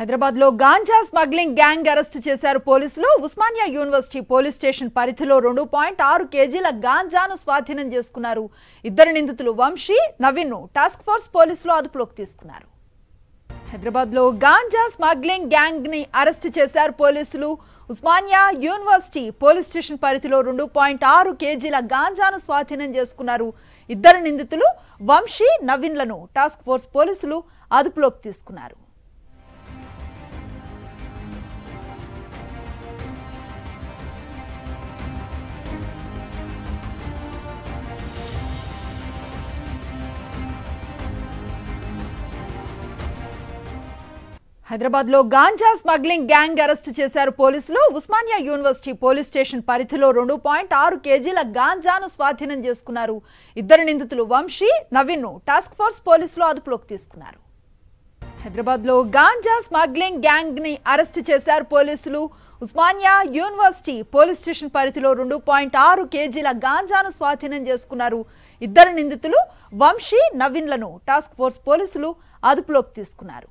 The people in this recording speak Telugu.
హైదరాబాద్ లో గాంజా స్మగ్లింగ్ గ్యాంగ్ అరెస్ట్ చేశారు పోలీసులు. ఉస్మానియా యూనివర్సిటీ పోలీస్ స్టేషన్ పరిధిలో 2.6 కేజీల గాంజాను స్వాధీనం చేసుకున్నారు. ఇద్దరు నిందితులు వంశీ, నవీన్ ను టాస్క్ ఫోర్స్ పోలీసులు అదుపులోకి తీసుకున్నారు. హైదరాబాద్ లో గాంజా స్మగ్లింగ్ గ్యాంగ్ ని అరెస్ట్ చేశారు పోలీసులు. ఉస్మానియా యూనివర్సిటీ పోలీస్ స్టేషన్ పరిధిలో 2.6 కేజీల గాంజాను స్వాధీనం చేసుకున్నారు. ఇద్దరు నిందితులు వంశీ, నవీన్ లను టాస్క్ ఫోర్స్ పోలీసులు అదుపులోకి తీసుకున్నారు. హైదరాబాద్ లో గాంజా స్మగ్లింగ్ గ్యాంగ్ అరెస్ట్ చేశారు పోలీసులు. ఉస్మానియా యూనివర్సిటీ పోలీస్ స్టేషన్ పరిధిలో 2.6 కేజీల గాంజాను స్వాధీనం చేసుకున్నారు. ఇద్దరు నిందితులు వంశీ, నవీన్ ను టాస్క్ ఫోర్స్ పోలీసులు అదుపులోకి తీసుకున్నారు. హైదరాబాద్ లో గాంజా స్మగ్లింగ్ గ్యాంగ్ ని అరెస్ట్ చేశారు పోలీసులు. ఉస్మానియా యూనివర్సిటీ పోలీస్ స్టేషన్ పరిధిలో 2.6 కేజీల గాంజాను స్వాధీనం చేసుకున్నారు. ఇద్దరు నిందితులు వంశీ, నవీన్ లను టాస్క్ ఫోర్స్ పోలీసులు అదుపులోకి తీసుకున్నారు.